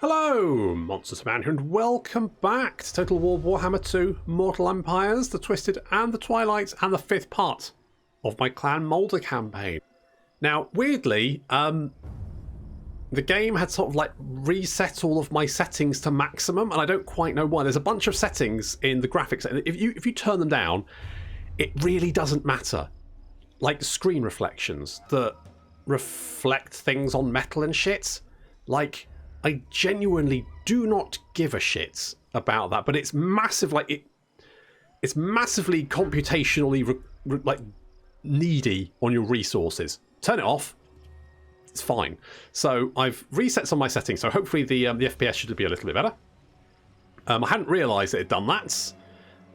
Hello, Monsters Man here, and welcome back to Total War Warhammer 2 Mortal Empires, the Twisted and the Twilight, and the 5th part of my Clan Moulder campaign. Now, weirdly, the game had sort of like reset all of my settings to maximum, and I don't quite know why. There's a bunch of settings in the graphics, and if you turn them down, it really doesn't matter. Like screen reflections that reflect things on metal and shit. Like, I genuinely do not give a shit about that, but it's massive. Like it's massively computationally needy on your resources. Turn it off. It's fine. So I've reset some of my settings, so hopefully the FPS should be a little bit better. I hadn't realised it had done that.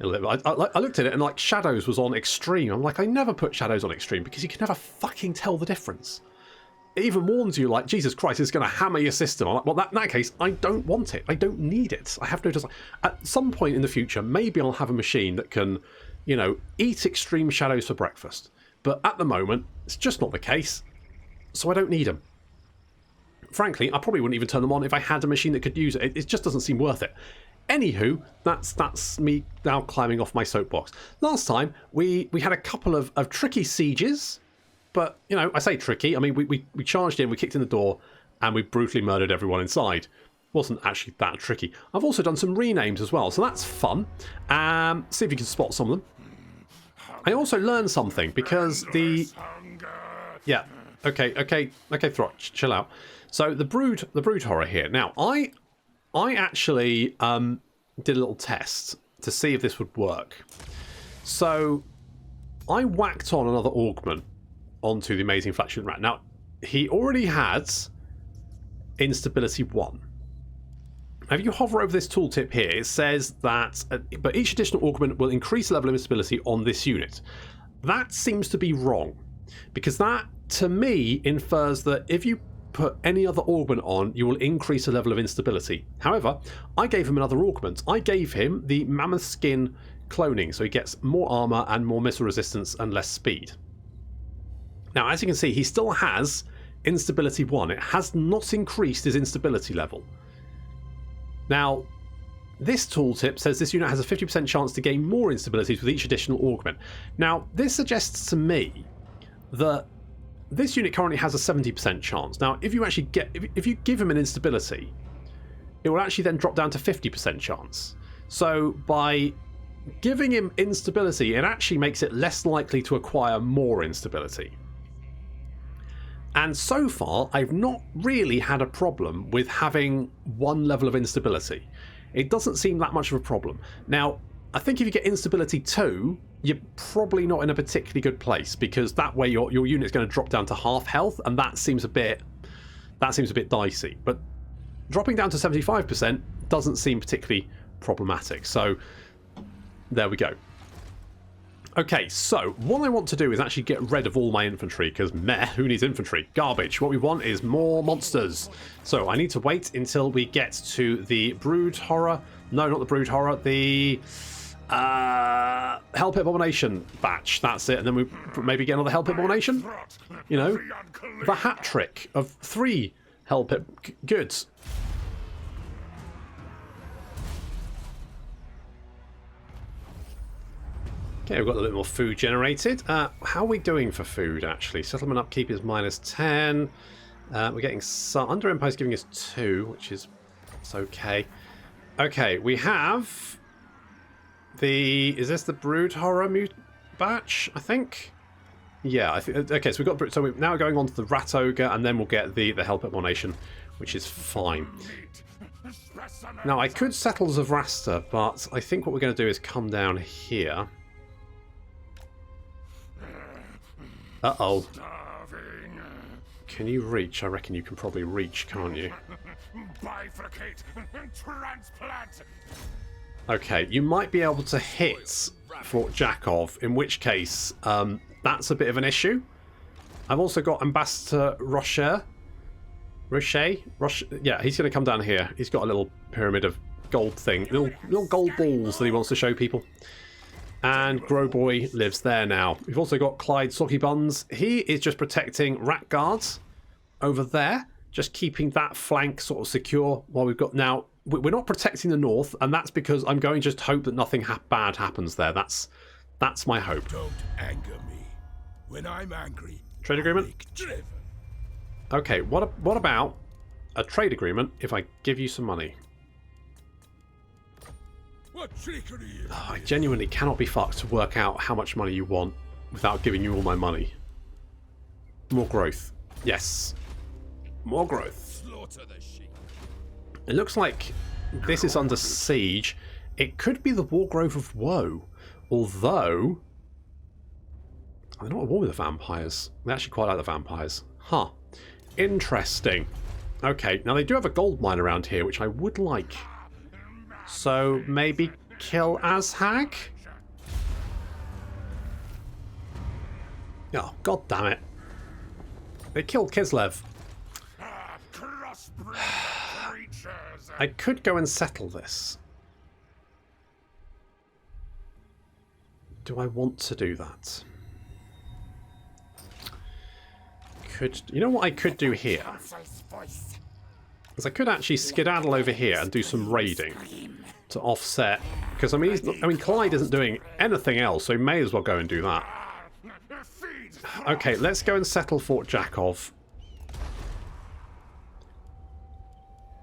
I looked at it and like shadows was on extreme. I'm like, I never put shadows on extreme because you can never fucking tell the difference. It even warns you, like, Jesus Christ, it's going to hammer your system. I'm like, well, in that case, I don't want it. I don't need it. I have no desire. At some point in the future, maybe I'll have a machine that can, you know, eat extreme shadows for breakfast. But at the moment, it's just not the case. So I don't need them. Frankly, I probably wouldn't even turn them on if I had a machine that could use it. It just doesn't seem worth it. Anywho, that's me now climbing off my soapbox. Last time, we had a couple of tricky sieges. But, you know, I say tricky. I mean, we charged in, we kicked in the door, and we brutally murdered everyone inside. Wasn't actually that tricky. I've also done some renames as well, so that's fun. See if you can spot some of them. I also learned something, because the... Yeah, okay, Throt, chill out. So, the brood horror here. Now, I actually did a little test to see if this would work. So, I whacked on another augment onto the amazing flatulent rat. Now, he already had instability 1. Now, if you hover over this tooltip here, it says that but each additional augment will increase the level of instability on this unit. That seems to be wrong, because that, to me, infers that if you put any other augment on, you will increase the level of instability. However, I gave him another augment. I gave him the mammoth skin cloning, so he gets more armor and more missile resistance and less speed. Now, as you can see, he still has instability 1. It has not increased his instability level. Now, this tooltip says this unit has a 50% chance to gain more instabilities with each additional augment. Now, this suggests to me that this unit currently has a 70% chance. Now, if you actually if you give him an instability, it will actually then drop down to 50% chance. So by giving him instability, it actually makes it less likely to acquire more instability. And so far, I've not really had a problem with having one level of instability. It doesn't seem that much of a problem. Now, I think if you get instability 2, you're probably not in a particularly good place, because that way your unit's going to drop down to half health, and that seems a bit dicey. But dropping down to 75% doesn't seem particularly problematic. So there we go. Okay, so what I want to do is actually get rid of all my infantry, because who needs infantry? Garbage. What we want is more monsters. So I need to wait until we get to the brood horror. No, not the brood horror. The Hellpit abomination batch. That's it. And then we maybe get another Hellpit abomination. You know, the hat trick of 3 Hellpit goods. Okay, we've got a little more food generated. How are we doing for food, actually? Settlement upkeep is -10. We're getting some... Under Empire is giving us 2, which is... It's okay. Okay, we have... Is this the Brood Horror batch, I think? Yeah, I think... Okay, so we've got... So we're now going on to the Rat Ogre, and then we'll get the Hellpit abomination, which is fine. Now, I could settle Zavrasta, but I think what we're going to do is come down here. Uh-oh. Can you reach? I reckon you can probably reach, can't you? Bifurcate and transplant. Okay, you might be able to hit Fort Jakov, in which case that's a bit of an issue. I've also got Ambassador Rocher. Yeah, he's going to come down here. He's got a little pyramid of gold thing. Little gold balls that he wants to show people. And Growboy lives there now. We've also got Clyde Socky Buns. He is just protecting rat guards over there, just keeping that flank sort of secure while we've got... Now, we're not protecting the north, and that's because I'm going to just hope that nothing bad happens there. That's my hope. Don't anger me. When I'm angry, trade agreement? Okay, what about a trade agreement if I give you some money? What trickery is Oh, I genuinely cannot be fucked to work out how much money you want without giving you all my money. More growth. Yes. More growth. Slaughter the sheep. It looks like this is under siege. It could be the War Grove of Woe. Although... they're not at war with the vampires. They actually quite like the vampires. Huh. Interesting. Okay, now they do have a gold mine around here, which I would like. So maybe kill Azhag? Oh, god damn it. They killed Kislev. I could go and settle this. Do I want to do that? You know what I could do here? Is I could actually skedaddle over here and do some raiding to offset. Because I mean, Clyde isn't doing anything else, so he may as well go and do that. Okay, let's go and settle Fort Jakov.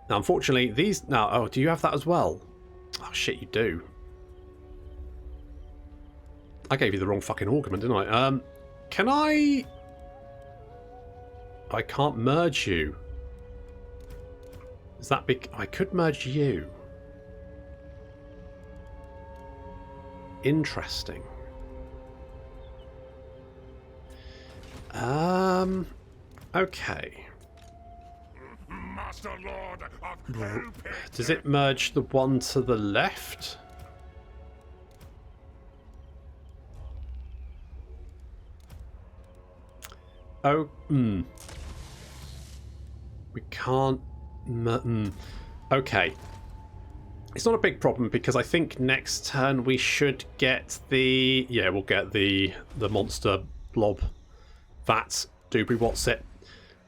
Now, unfortunately, these... Now, oh, do you have that as well? Oh, shit, you do. I gave you the wrong fucking argument, didn't I? Can I... I can't merge you. Is that big? I could merge you. Interesting. Okay. Master Lord of Hellpit. Does it merge the one to the left? Oh, we can't... Okay. It's not a big problem because I think next turn we should get the... Yeah, we'll get the monster blob. That doobry what's it.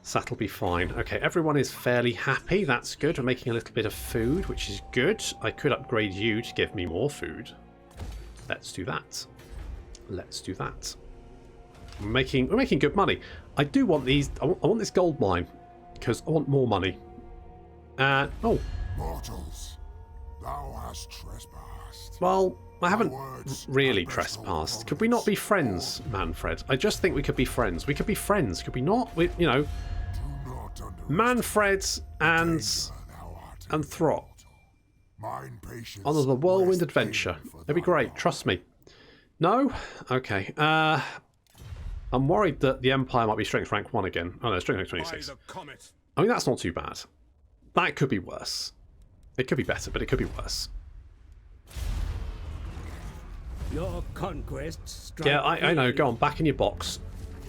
So that'll be fine. Okay, everyone is fairly happy. That's good. We're making a little bit of food, which is good. I could upgrade you to give me more food. Let's do that. Let's do that. We're making good money. I do want these. I want this gold mine because I want more money. Oh. Mortals, thou hast trespassed. Well, I haven't really trespassed. Could we not be friends, Manfred? I just think we could be friends. We could be friends, could we not? We, you know, Manfred and Throt on the whirlwind adventure. It'd be great. Trust me. No? Okay. I'm worried that the Empire might be strength rank 1 again. Oh no, strength rank 26. I mean, that's not too bad. That could be worse. It could be better, but it could be worse. Your conquests. Yeah, I know. Go on, back in your box.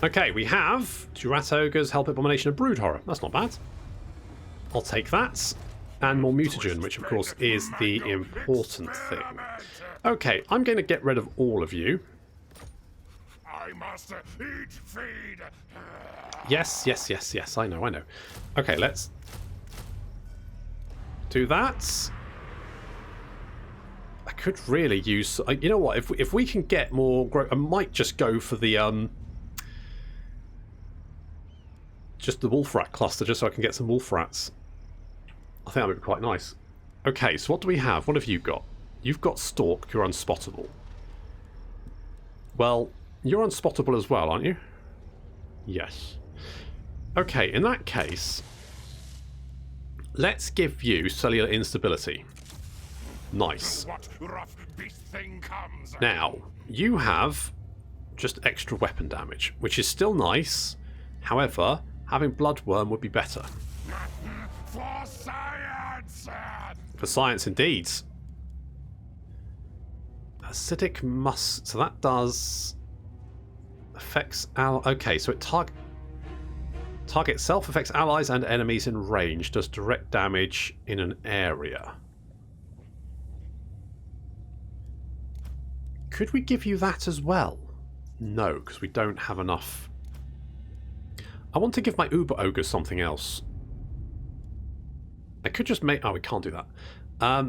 Okay, we have Rat Ogres, Hellpit Abomination, and Brood Horror. That's not bad. I'll take that. And more mutagen, which of course is the important thing. Okay, I'm going to get rid of all of you. I must eat, feed. Yes, I know. Okay, let's do that. I could really use... You know what? If we can get more growth... I might just go for the... just the wolf rat cluster, just so I can get some wolf rats. I think that would be quite nice. Okay, so what do we have? What have you got? You've got Stalk. You're unspottable. Well, you're unspottable as well, aren't you? Yes. Okay, in that case, let's give you cellular instability. Nice. What rough beast thing comes? Now, you have just extra weapon damage, which is still nice. However, having Bloodworm would be better. For science! For science, indeed. Acidic must... So that does... Affects... Okay, so it target self, affects allies and enemies in range. Does direct damage in an area. Could we give you that as well? No, because we don't have enough. I want to give my Uber Ogre something else. I could just make... Oh, we can't do that. I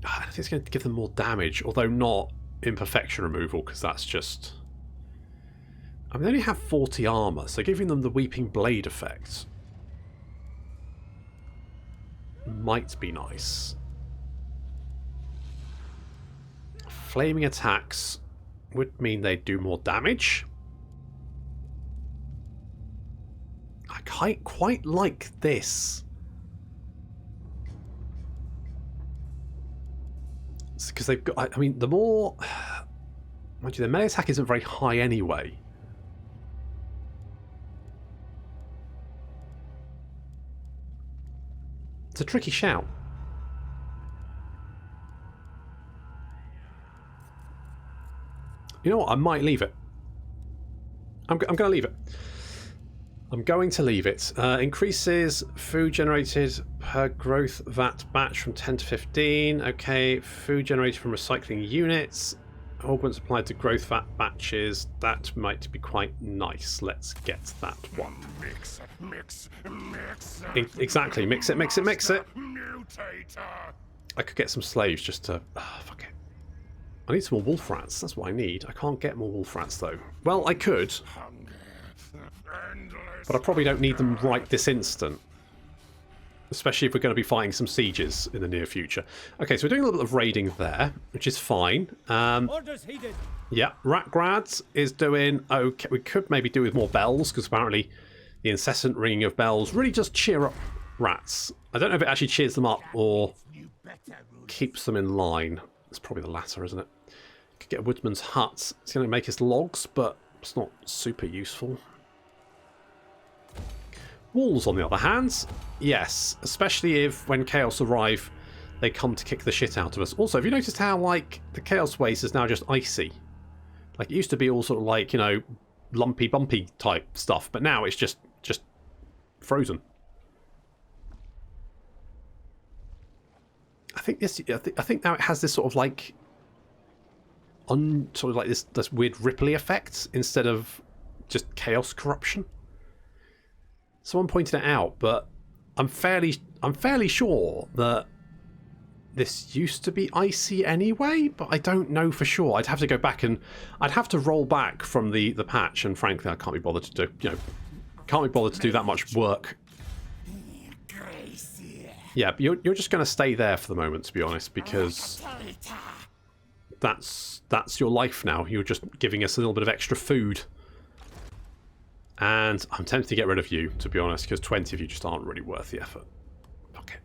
think it's going to give them more damage, although not imperfection removal, because that's just... I mean, they only have 40 armour, so giving them the Weeping Blade effect might be nice. Flaming attacks would mean they do more damage. I quite like this. Because they've got... I mean, the more... Mind you, the melee attack isn't very high anyway. It's a tricky shout. You know what? I might leave it. I'm going to leave it. I'm going to leave it. Increases food generated per growth vat batch from 10 to 15. Okay, food generated from recycling units. Augments applied to growth vat batches. That might be quite nice. Let's get that one. Mix. Exactly. Mix it, mix it, mix it. Mutator. I could get some slaves just to... fuck it. I need some more wolf rats. That's what I need. I can't get more wolf rats, though. Well, I could. But I probably don't need them right this instant. Especially if we're going to be fighting some sieges in the near future. Okay, so we're doing a little bit of raiding there, which is fine. Orders heeded. Yeah, Ratgrads is doing okay. We could maybe do with more bells, because apparently the incessant ringing of bells really does cheer up rats. I don't know if it actually cheers them up or keeps them in line. It's probably the latter, isn't it? Could get a woodman's hut. It's going to make us logs, but it's not super useful. Walls, on the other hand, yes, especially if when Chaos arrive, they come to kick the shit out of us. Also, have you noticed how, like, the Chaos Waste is now just icy? Like, it used to be all sort of like, you know, lumpy, bumpy type stuff, but now it's just frozen. I think this. I think now it has this sort of like, sort of like this weird ripply effect instead of just chaos corruption. Someone pointed it out, but I'm fairly sure that this used to be icy anyway, but I don't know for sure. I'd have to go back and I'd have to roll back from the patch, and frankly, I can't be bothered to do. You know, can't be bothered to do that much work. Yeah, but you're just going to stay there for the moment, to be honest, because that's your life now. You're just giving us a little bit of extra food. And I'm tempted to get rid of you, to be honest, because 20 of you just aren't really worth the effort. Okay.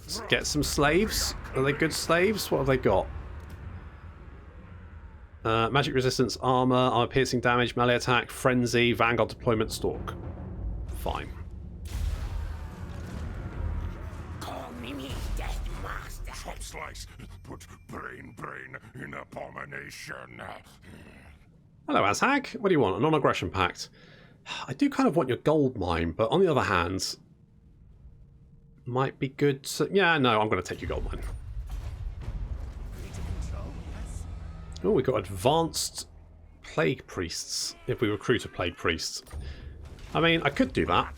Let's get some slaves. Are they good slaves? What have they got? Magic resistance, armor piercing damage, melee attack, frenzy, vanguard deployment, stalk. Fine. Chop slice. Put brain in abomination. Hello, Azhag. What do you want? A non-aggression pact. I do kind of want your gold mine, but on the other hand, might be good to... Yeah, no, I'm going to take your gold mine. Oh, we got advanced plague priests if we recruit a plague priest. I mean, I could do that.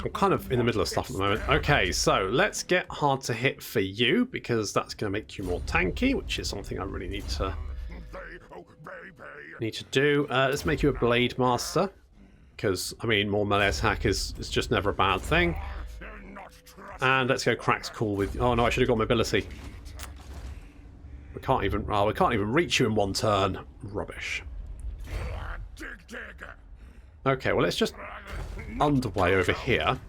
I'm kind of in the middle of stuff at the moment. Okay, so let's get hard to hit for you, because that's going to make you more tanky, which is something I really need to do. Let's make you a blade master, because I mean, more melee attack is just never a bad thing. And let's go Crack's Call with... Oh no, I should have got mobility. We can't even reach you in one turn. Rubbish. Okay, well, let's just underway over here.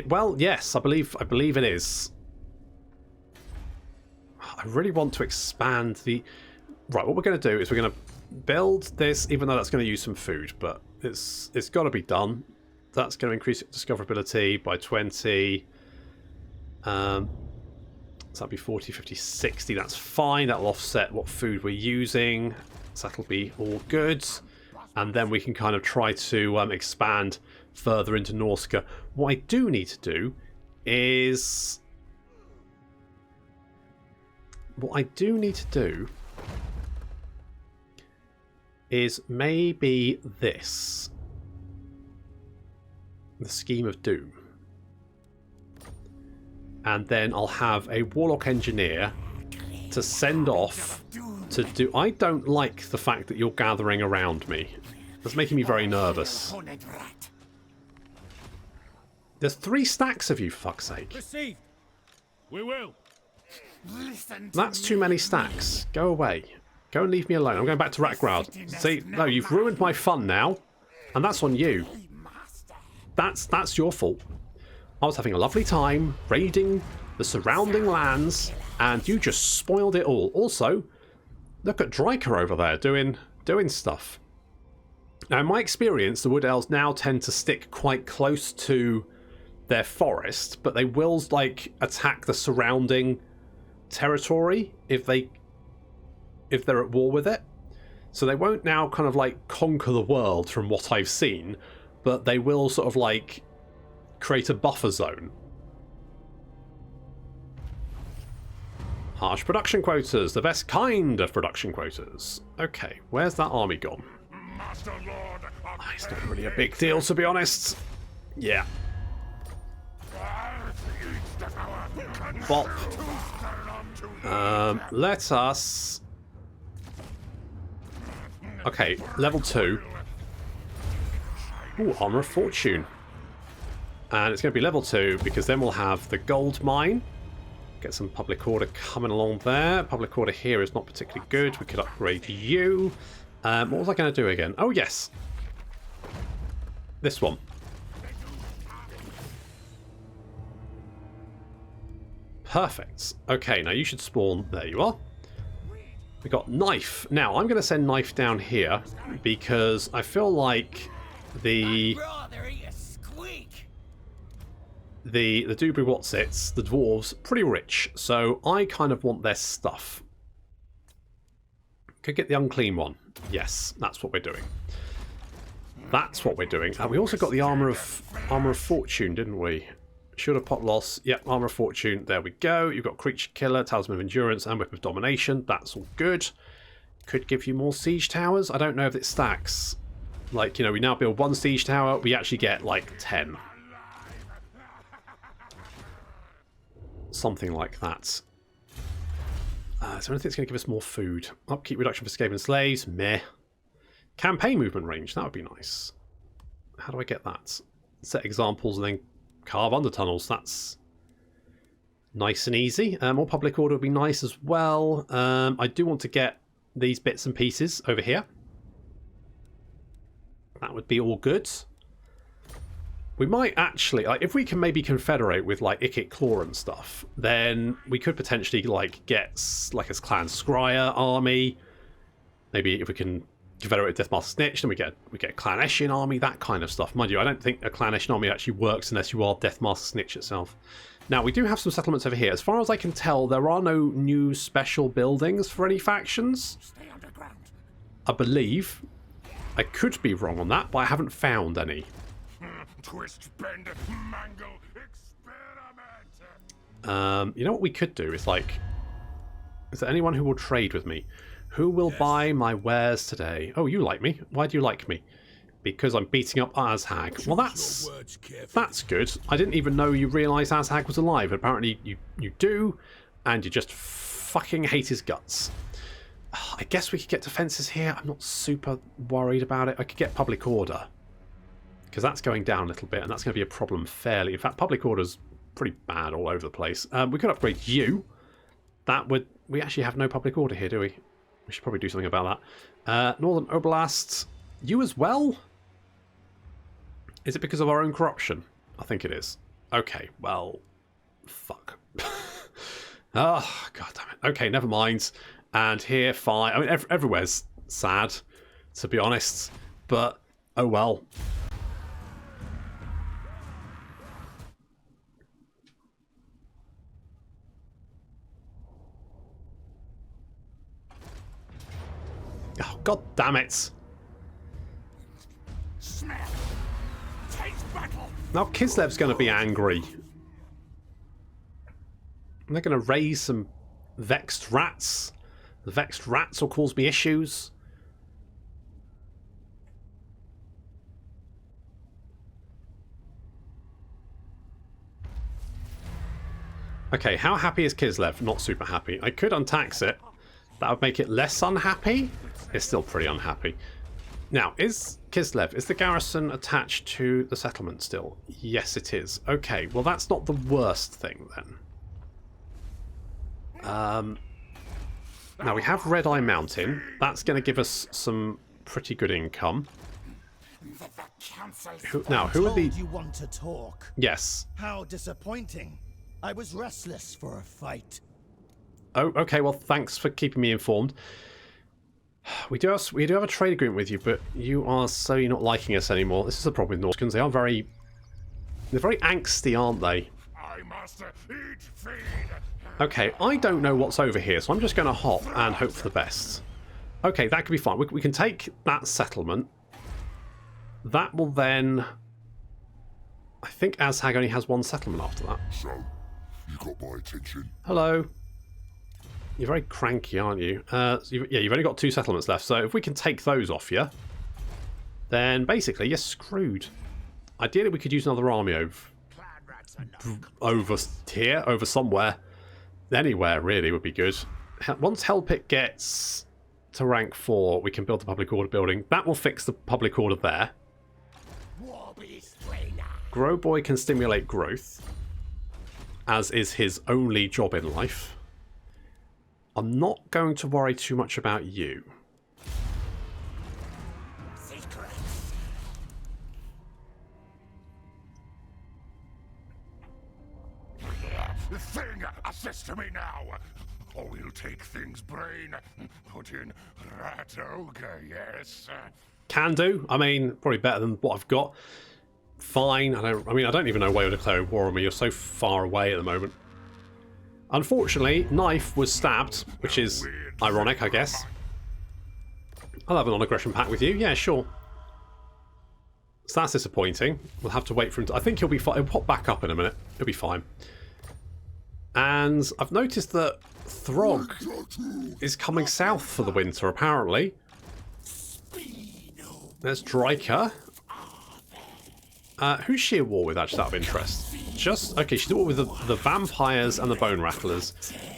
Well, yes, I believe it is. I really want to expand the... Right, what we're going to do is we're going to build this, even though that's going to use some food, but it's got to be done. That's going to increase discoverability by 20. So that'll be 40, 50, 60. That's fine. That'll offset what food we're using. So that'll be all good. And then we can kind of try to expand further into Norsca. What I do need to do is... maybe this. the Scheme of Doom. And then I'll have a Warlock Engineer to send off to do... I don't like the fact that you're gathering around me. That's making me very nervous. There's 3 stacks of you, for fuck's sake. Received. We will. That's too many stacks. Go away. Go and leave me alone. I'm going back to Ratgrad. See, no, you've ruined my fun now. And that's on you. That's your fault. I was having a lovely time raiding the surrounding lands, and you just spoiled it all. Also, look at Dryker over there doing stuff. Now, in my experience, the Wood Elves now tend to stick quite close to their forest, but they will, like, attack the surrounding territory if they're at war with it. So they won't now kind of like conquer the world from what I've seen, but they will sort of like create a buffer zone. Harsh production quotas, the best kind of production quotas. Okay, where's that army gone? Master Lord, It's not really a big deal, to be honest. Yeah. Bop. Let us... Okay, level 2. Ooh, Armour of Fortune. And it's going to be level 2 because then we'll have the gold mine. Get some public order coming along there. Public order here is not particularly good. We could upgrade you. What was I going to do again? Oh, yes. This one. Perfect. Okay, now you should spawn. There you are. We got Knife. Now, I'm going to send Knife down here because I feel like the Dubri Watsits, the dwarves, pretty rich. So I kind of want their stuff. Could get the Unclean one. Yes, that's what we're doing. That's what we're doing. And we also got the Armour of Fortune, didn't we? Shield of Pot Loss. Yep, Armour of Fortune. There we go. You've got Creature Killer, Talisman of Endurance, and Whip of Domination. That's all good. Could give you more Siege Towers. I don't know if it stacks. Like, you know, we now build 1 Siege Tower. We actually get, like, 10. Something like that. Is there anything that's going to give us more food? Upkeep reduction for Skaven Slaves. Meh. Campaign movement range. That would be nice. How do I get that? Set examples and then carve under tunnels. That's nice and easy. More public order would be nice as well. I do want to get these bits and pieces over here. That would be all good. We might actually, like, if we can maybe confederate with like Ikit Claw and stuff, then we could potentially like get like a Clan Scryer army. Maybe if we can confederate with Deathmaster Snitch, then we get a Clan Eshin army, that kind of stuff. Mind you, I don't think a Clan Eshin army actually works unless you are Deathmaster Snitch itself. Now, we do have some settlements over here. As far as I can tell, there are no new special buildings for any factions. Stay underground. I believe. I could be wrong on that, but I haven't found any. Twist, bend, mangle, experiment. You know what we could do is like... Is there anyone who will trade with me? Who will buy my wares today? Oh, you like me. Why do you like me? Because I'm beating up Azhag. Well, that's good. I didn't even know you realised Azhag was alive. Apparently you do, and you just fucking hate his guts. I guess we could get defences here. I'm not super worried about it. I could get public order, because that's going down a little bit, and that's going to be a problem fairly. In fact, public order's pretty bad all over the place. We could upgrade you. That would... We actually have no public order here, do we? We should probably do something about that. Northern Oblast, you as well? Is it because of our own corruption? I think it is. Okay, well, fuck. Oh, god damn it. Okay, never mind. And here, fine. I mean, everywhere's sad, to be honest. But, oh well. Oh, god damn it. Smell. Taste battle. Now Kislev's going to be angry. And they're going to raise some vexed rats. The vexed rats will cause me issues. Okay, how happy is Kislev? Not super happy. I could untax it. That would make it less unhappy. It's still pretty unhappy. Now, is Kislev, is the garrison attached to the settlement still? Yes, it is. Okay, well that's not the worst thing then. Now we have Red Eye Mountain. That's going to give us some pretty good income. Who are the... You want to talk? Yes. How disappointing. I was restless for a fight. Oh, okay, well thanks for keeping me informed. We do have a trade agreement with you, but you are slowly not liking us anymore. This is the problem with Norskans. They're very angsty, aren't they? I must eat, feed. Okay, I don't know what's over here, so I'm just going to hop and hope for the best. Okay, that could be fine. We can take that settlement. That will then... I think Azhag only has one settlement after that. So, you got my attention. Hello. You're very cranky, aren't you? You've only got 2 settlements left, so if we can take those off you, then basically you're screwed. Ideally, we could use another army over here, over somewhere. Anywhere, really, would be good. Once Hellpit gets to rank 4, we can build the public order building. That will fix the public order there. Growboy can stimulate growth, as is his only job in life. I'm not going to worry too much about you. The thing, assist me now. Or we'll take things brain, put in rat ogre, yes. Can do. I mean, probably better than what I've got. Fine. I don't even know why you're declaring war on me. You're so far away at the moment. Unfortunately, Knife was stabbed, which is ironic, I guess. I'll have a non-aggression pact with you. Yeah, sure. So that's disappointing. We'll have to wait for him to... I think he'll be fine. He'll pop back up in a minute. He'll be fine. And I've noticed that Throg is coming south for the winter, apparently. There's Dryker. Who's she at war with, actually, out of interest? Okay, she's at war with the vampires and the bone rattlers,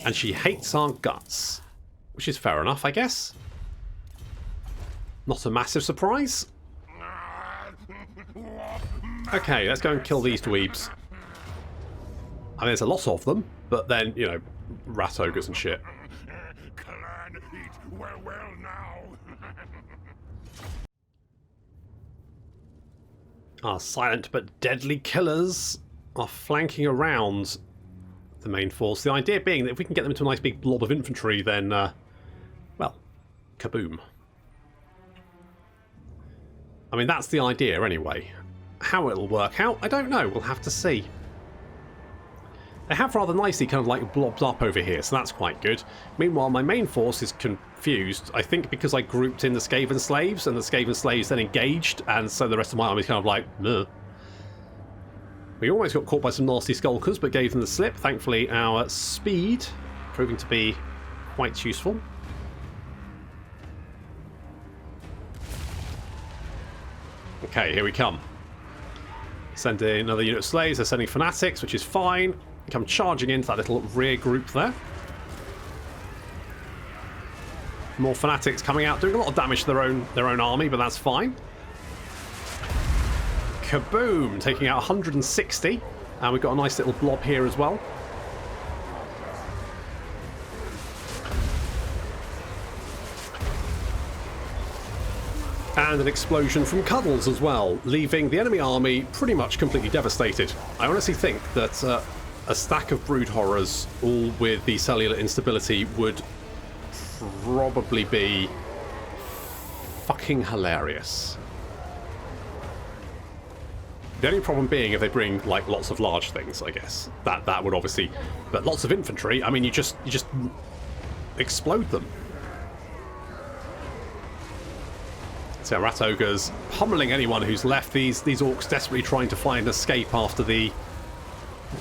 and she hates our guts, which is fair enough, I guess. Not a massive surprise. Okay, let's go and kill these dweebs. I mean, there's a lot of them, but then, you know, rat ogres and shit. Clan, eat well now. Our silent but deadly killers are flanking around the main force. The idea being that if we can get them into a nice big blob of infantry, then, well, kaboom. I mean, that's the idea anyway. How it'll work out, I don't know. We'll have to see. They have rather nicely kind of like blobbed up over here, so that's quite good. Meanwhile, my main force is confused, I think because I grouped in the Skaven slaves, and the Skaven slaves then engaged, and so the rest of my army is kind of like, meh. We almost got caught by some nasty skulkers, but gave them the slip. Thankfully, our speed proving to be quite useful. Okay, here we come. Sending another unit of slaves. They're sending fanatics, which is fine. Come charging into that little rear group there. More fanatics coming out, doing a lot of damage to their own army, but that's fine. Kaboom! Taking out 160. And we've got a nice little blob here as well. And an explosion from Cuddles as well, leaving the enemy army pretty much completely devastated. I honestly think that a stack of brood horrors, all with the cellular instability, would probably be fucking hilarious. The only problem being if they bring like lots of large things, I guess. That would obviously, but lots of infantry, I mean you just explode them. So rat ogres pummeling anyone who's left. These orcs desperately trying to find an escape after the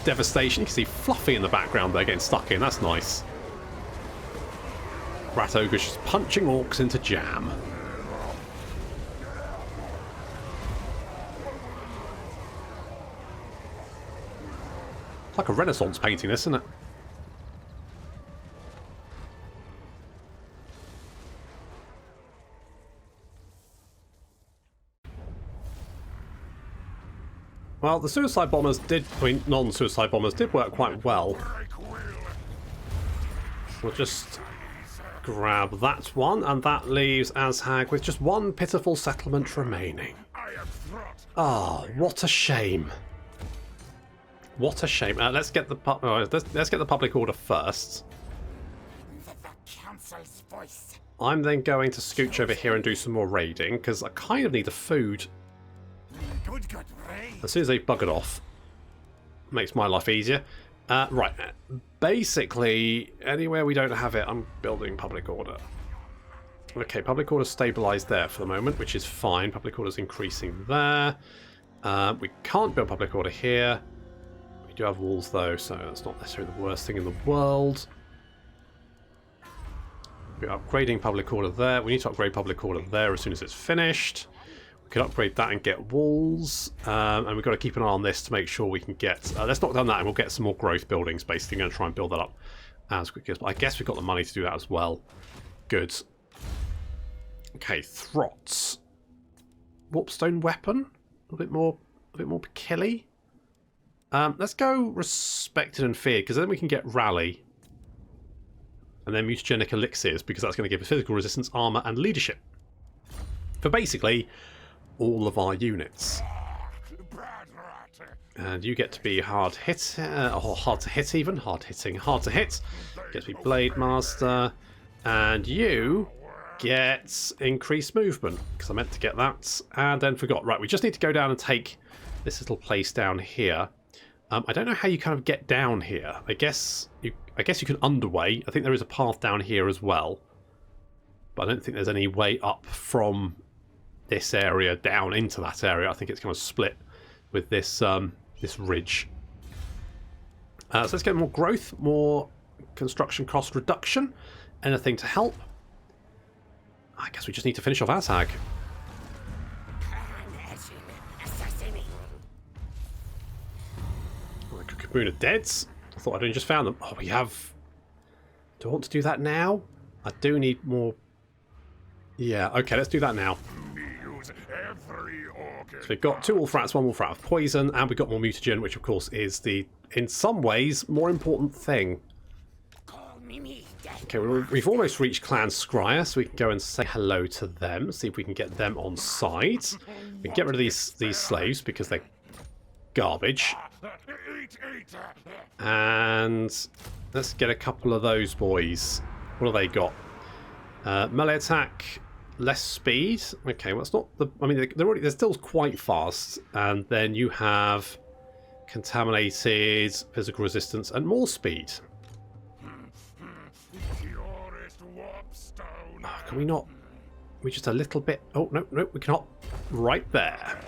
devastation. You can see Fluffy in the background there getting stuck in. That's nice. Rat ogres just punching orcs into jam. It's like a Renaissance painting, this, isn't it? Well, the suicide bombers did, I mean, non-suicide bombers did work quite well. Break will. We'll just grab that one, and that leaves Azhag with just one pitiful settlement remaining. I am Throt. Oh, what a shame. What a shame. Let's get the let's get the public order first. The council's voice. I'm then going to scooch over here and do some more raiding, because I kind of need the food. Good raid. As soon as they buggered off, makes my life easier. Right, basically, anywhere we don't have it, I'm building public order. Okay, public order stabilised there for the moment, which is fine. Public order's increasing there. We can't build public order here. We do have walls though, so that's not necessarily the worst thing in the world. We're upgrading public order there. We need to upgrade public order there as soon as it's finished. We can upgrade that and get walls. And we've got to keep an eye on this to make sure we can get... let's knock down that and we'll get some more growth buildings, basically. I'm going to try and build that up as quickly as... I guess we've got the money to do that as well. Good. Okay, Throts. Warpstone weapon. A bit more killy. Let's go respected and feared, because then we can get rally. And then mutagenic elixirs, because that's going to give us physical resistance, armor, and leadership. For basically all of our units. Bad rat. And you get to be hard hit, or hard to hit even, hard to hit. Get to be Blade Master. And you get increased movement, because I meant to get that and then forgot. Right, we just need to go down and take this little place down here. I don't know how you kind of get down here. I guess you can underway. I think there is a path down here as well, but I don't think there's any way up from this area down into that area. I think it's kind of split with this this ridge. So let's get more growth, more construction cost reduction. Anything to help? I guess we just need to finish off Azhag. Moon of Deads. I thought I'd only just found them. Oh, we have... Do I want to do that now? I do need more... Yeah, okay, let's do that now. Use every organ. So we've got 2 Wolfrats, 1 Wolfrat of poison, and we've got more mutagen, which of course is the, in some ways, more important thing. Okay, we've almost reached Clan Scryer, so we can go and say hello to them, see if we can get them on side. We can get rid of these slaves because they're garbage. Eat. And let's get a couple of those boys. What have they got? Melee attack, less speed. Okay, well, it's not the... I mean, they're still quite fast. And then you have contaminated, physical resistance, and more speed. Purest warpstone. Oh, can we not... We just a little bit... Oh, no, we cannot. Right there.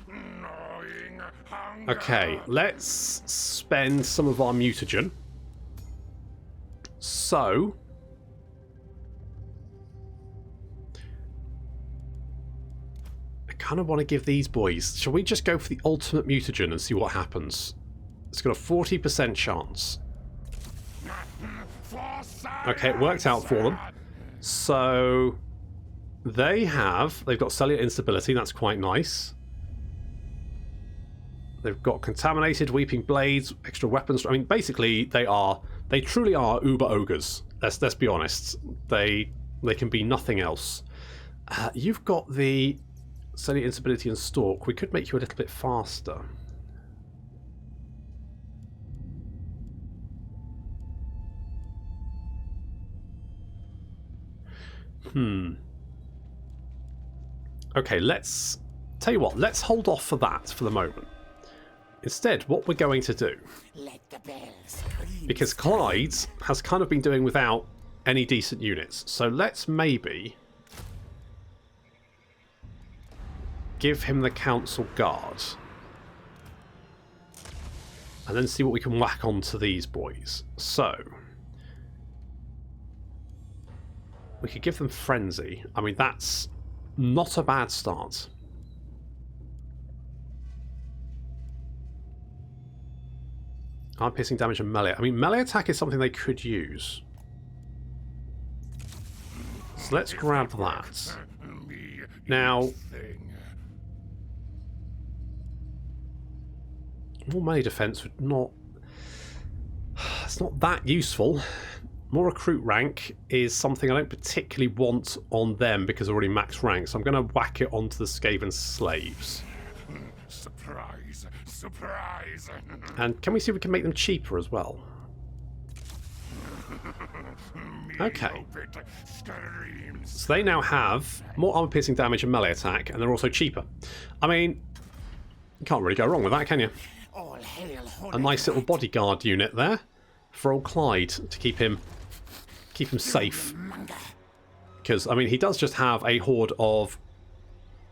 Gnawing hunger. Okay, let's spend some of our mutagen. So... I kind of want to give these boys... Shall we just go for the ultimate mutagen and see what happens? It's got a 40% chance. Okay, it worked out for them. So... They've got cellular instability, that's quite nice. They've got contaminated weeping blades, extra weapons. I mean, basically, they truly are uber ogres. Let's be honest. They can be nothing else. You've got the cellular instability and stalk. We could make you a little bit faster. Okay, let's... Tell you what, let's hold off for that for the moment. Instead, what we're going to do... Let the bells scream. Because Clyde has kind of been doing without any decent units. So let's maybe... give him the Council Guard. And then see what we can whack onto these boys. So... we could give them Frenzy. I mean, that's... not a bad start. Arm piercing damage and melee. I mean, melee attack is something they could use. So let's grab that. Now, More melee defense would not... It's not that useful. More recruit rank is something I don't particularly want on them because they're already max rank, so I'm going to whack it onto the Skaven slaves. Surprise! Surprise! And can we see if we can make them cheaper as well? Okay. So they now have more armor-piercing damage and melee attack, and they're also cheaper. I mean, you can't really go wrong with that, can you? A nice little bodyguard unit there for old Clyde to keep him safe. Because I mean, he does just have a horde of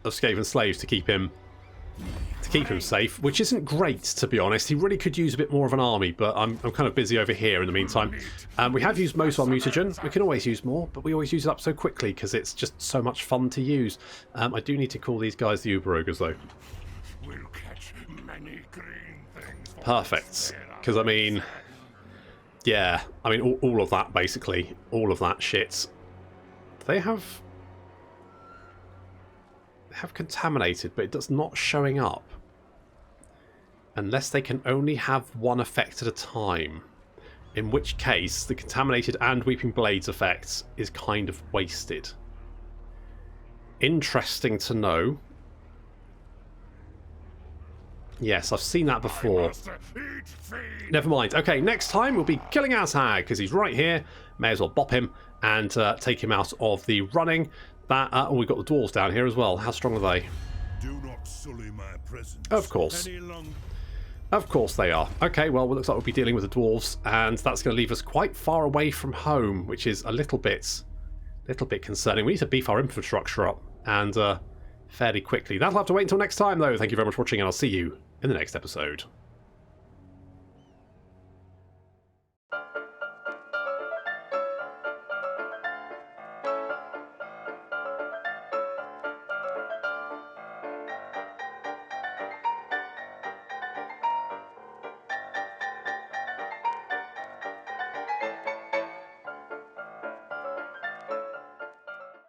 Skaven slaves to keep him safe, which isn't great, to be honest. He really could use a bit more of an army, but I'm kind of busy over here in the meantime. We have used most of our mutagen. We can always use more, but we always use it up so quickly because it's just so much fun to use. I do need to call these guys the Uber Ogres, though. We'll catch many green things. Perfect. Because, I mean... Yeah, I mean, all of that, basically. All of that shit. They have contaminated, but it does not showing up. Unless they can only have one effect at a time. In which case, the contaminated and Weeping Blades effect is kind of wasted. Interesting to know. Yes, I've seen that before. Never mind. Okay, next time we'll be killing Azhag, because he's right here. May as well bop him and take him out of the running. Oh, we've got the dwarves down here as well. How strong are they? Do not sully my presence. Of course. Of course they are. Okay, well, it looks like we'll be dealing with the dwarves, and that's going to leave us quite far away from home, which is a little bit concerning. We need to beef our infrastructure up, and fairly quickly. That'll have to wait until next time, though. Thank you very much for watching, and I'll see you in the next episode.